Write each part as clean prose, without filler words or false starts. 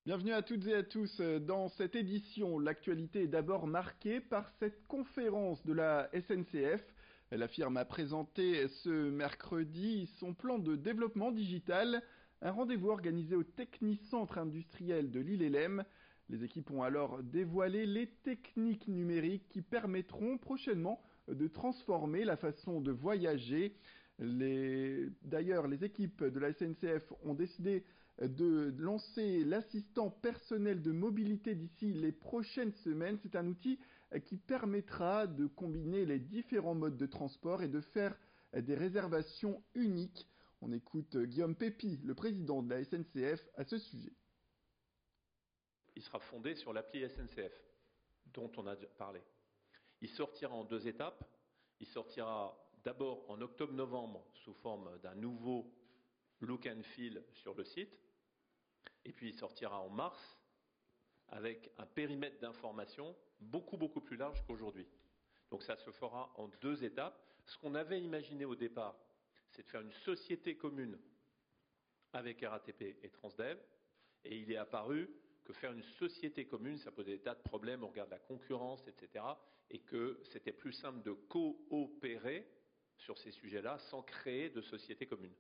Bienvenue à toutes et à tous dans cette édition. L'actualité est d'abord marquée par cette conférence de la SNCF. La firme a présenté ce mercredi son plan de développement digital, un rendez-vous organisé au Technicentre industriel de l'Ille-et-Lem. Les équipes ont alors dévoilé les techniques numériques qui permettront prochainement de transformer la façon de voyager. D'ailleurs, les équipes de la SNCF ont décidé de lancer l'assistant personnel de mobilité d'ici les prochaines semaines. C'est un outil qui permettra de combiner les différents modes de transport et de faire des réservations uniques. On écoute Guillaume Pépi, le président de la SNCF, à ce sujet. Il sera fondé sur l'appli SNCF, dont on a parlé. Il sortira en 2 étapes. Il sortira d'abord en octobre-novembre sous forme d'un nouveau look and feel sur le site. Et puis il sortira en mars avec un périmètre d'information beaucoup plus large qu'aujourd'hui. Donc ça se fera en 2 étapes. Ce qu'on avait imaginé au départ, c'est de faire une société commune avec RATP et Transdev. Et il est apparu que faire une société commune, ça posait des tas de problèmes au regard de la concurrence, etc. Et que c'était plus simple de coopérer sur ces sujets-là sans créer de société commune.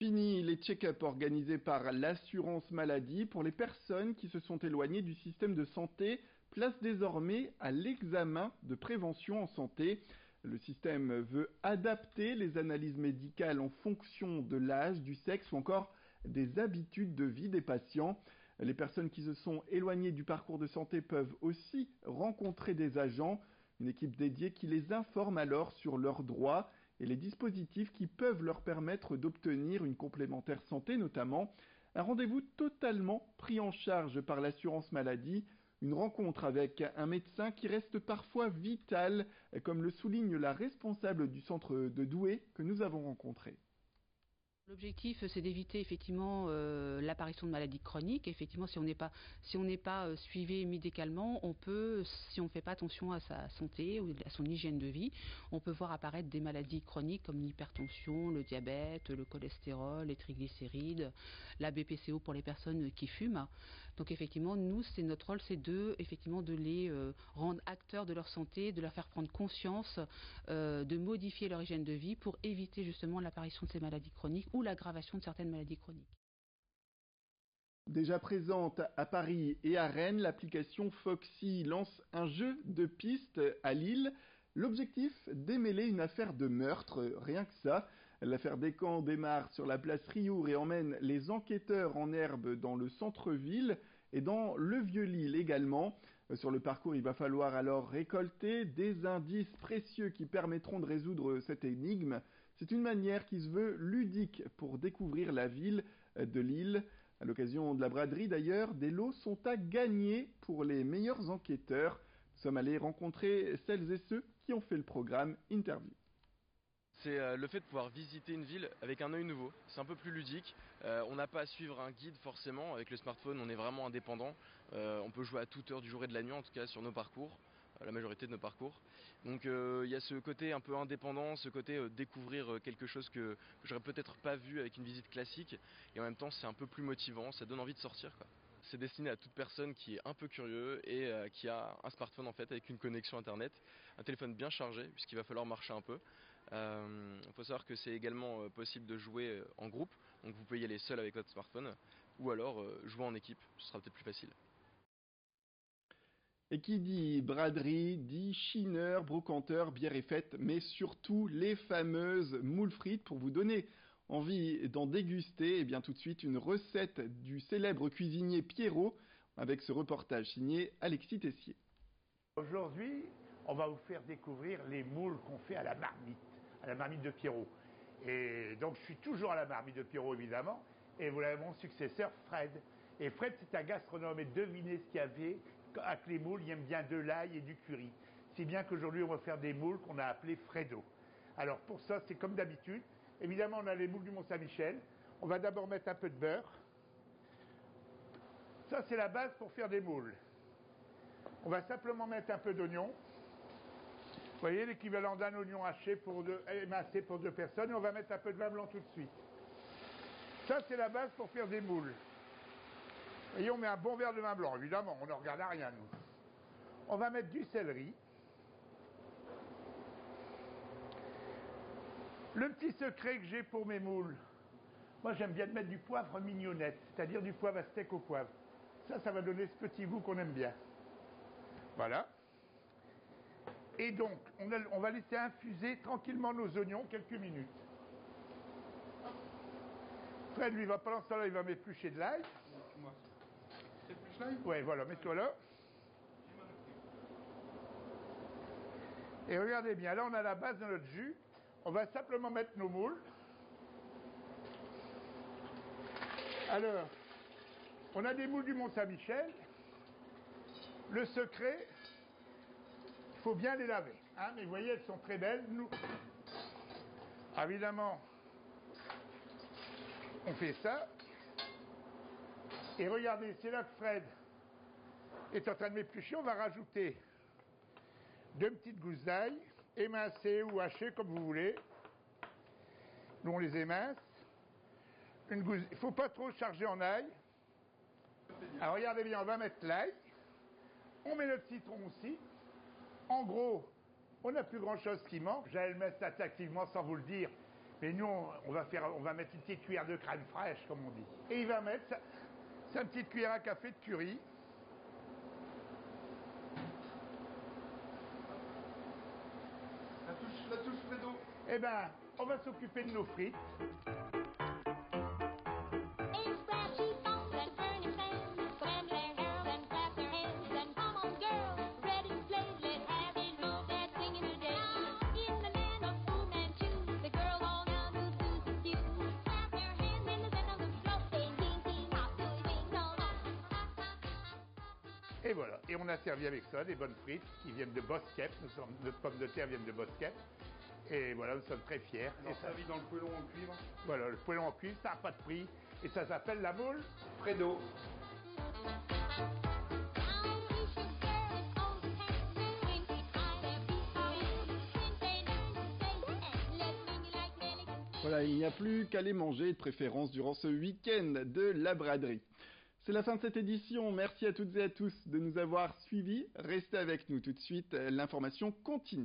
Fini les check-up organisés par l'assurance maladie pour les personnes qui se sont éloignées du système de santé. Place désormais à l'examen de prévention en santé. Le système veut adapter les analyses médicales en fonction de l'âge, du sexe ou encore des habitudes de vie des patients. Les personnes qui se sont éloignées du parcours de santé peuvent aussi rencontrer des agents, une équipe dédiée qui les informe alors sur leurs droits et les dispositifs qui peuvent leur permettre d'obtenir une complémentaire santé notamment. Un rendez-vous totalement pris en charge par l'assurance maladie, une rencontre avec un médecin qui reste parfois vital, comme le souligne la responsable du centre de Douai que nous avons rencontré. L'objectif, c'est d'éviter effectivement l'apparition de maladies chroniques. Effectivement, si on n'est pas suivi médicalement, on peut, si on ne fait pas attention à sa santé ou à son hygiène de vie, on peut voir apparaître des maladies chroniques comme l'hypertension, le diabète, le cholestérol, les triglycérides, la BPCO pour les personnes qui fument. Donc effectivement, nous, notre rôle, c'est de les rendre acteurs de leur santé, de leur faire prendre conscience, de modifier leur hygiène de vie pour éviter justement l'apparition de ces maladies chroniques ou l'aggravation de certaines maladies chroniques. Déjà présente à Paris et à Rennes, l'application Foxy lance un jeu de piste à Lille. L'objectif, démêler une affaire de meurtre, rien que ça. L'affaire Descamps démarre sur la place Riour et emmène les enquêteurs en herbe dans le centre-ville et dans le Vieux-Lille également. Sur le parcours, il va falloir alors récolter des indices précieux qui permettront de résoudre cette énigme. C'est une manière qui se veut ludique pour découvrir la ville de Lille. À l'occasion de la braderie d'ailleurs, des lots sont à gagner pour les meilleurs enquêteurs. Nous sommes allés rencontrer celles et ceux qui ont fait le programme Interview. C'est le fait de pouvoir visiter une ville avec un œil nouveau. C'est un peu plus ludique. On n'a pas à suivre un guide forcément. Avec le smartphone, on est vraiment indépendant. On peut jouer à toute heure du jour et de la nuit, en tout cas sur nos parcours. La majorité de nos parcours. Donc il y a ce côté un peu indépendant, ce côté découvrir quelque chose que j'aurais peut-être pas vu avec une visite classique. Et en même temps, c'est un peu plus motivant. Ça donne envie de sortir, quoi. C'est destiné à toute personne qui est un peu curieux et qui a un smartphone en fait avec une connexion internet, un téléphone bien chargé puisqu'il va falloir marcher un peu. Il faut savoir que c'est également possible de jouer en groupe, donc vous pouvez y aller seul avec votre smartphone ou alors jouer en équipe, ce sera peut-être plus facile. Et qui dit braderie, dit chineur, brocanteur, bière et fête, mais surtout les fameuses moules frites pour vous donner envie d'en déguster. Et bien tout de suite, une recette du célèbre cuisinier Pierrot avec ce reportage signé Alexis Tessier. Aujourd'hui, on va vous faire découvrir les moules qu'on fait à la marmite de Pierrot. Et donc je suis toujours à la marmite de Pierrot évidemment, et vous avez mon successeur Fred. Et Fred, c'est un gastronome, et devinez ce qu'il y avait avec les moules, il aime bien de l'ail et du curry. Si bien qu'aujourd'hui, on va faire des moules qu'on a appelés Fredo. Alors pour ça, c'est comme d'habitude. Évidemment, on a les moules du Mont-Saint-Michel. On va d'abord mettre un peu de beurre. Ça, c'est la base pour faire des moules. On va simplement mettre un peu d'oignon. Vous voyez, l'équivalent d'un oignon haché émincé pour 2 personnes. Et on va mettre un peu de vin blanc tout de suite. Ça, c'est la base pour faire des moules. voyez, on met un bon verre de vin blanc, évidemment, on ne regarde à rien, nous. On va mettre du céleri. Le petit secret que j'ai pour mes moules, moi j'aime bien mettre du poivre mignonnette, c'est-à-dire du poivre à steak au poivre. Ça va donner ce petit goût qu'on aime bien. Voilà. Et donc, on va laisser infuser tranquillement nos oignons quelques minutes. Fred, lui, va pendant ce temps-là, il va m'éplucher de l'ail. T'épluches l'ail ? Ouais, voilà, mets-toi là. Et regardez bien, là on a la base de notre jus. On va simplement mettre nos moules. Alors, on a des moules du Mont-Saint-Michel. Le secret, il faut bien les laver. Hein, mais vous voyez, elles sont très belles. Nous, évidemment, on fait ça. Et regardez, c'est là que Fred est en train de m'éplucher. On va rajouter 2 petites gousses d'ail, émincées ou hachées, comme vous voulez. Nous, on les émince. Une gousse. Il ne faut pas trop charger en ail. Alors, regardez bien, on va mettre l'ail. On met le citron aussi. En gros, on n'a plus grand-chose qui manque. J'allais le mettre attractivement sans vous le dire. Mais nous, on va mettre une petite cuillère de crème fraîche, comme on dit. Et il va mettre sa petite cuillère à café de curry. La touche Fredo. Eh ben, on va s'occuper de nos frites. Et voilà, et on a servi avec ça des bonnes frites qui viennent de Bosquet. Notre pomme de terre viennent de Bosquet. Et voilà, nous sommes très fiers. Et servi dans le poêlon en cuivre. Voilà, le poêlon en cuivre, ça n'a pas de prix. Et ça s'appelle la moule Fredo. Voilà, il n'y a plus qu'à les manger, de préférence durant ce week-end de la braderie. C'est la fin de cette édition. Merci à toutes et à tous de nous avoir suivis. Restez avec nous tout de suite, l'information continue.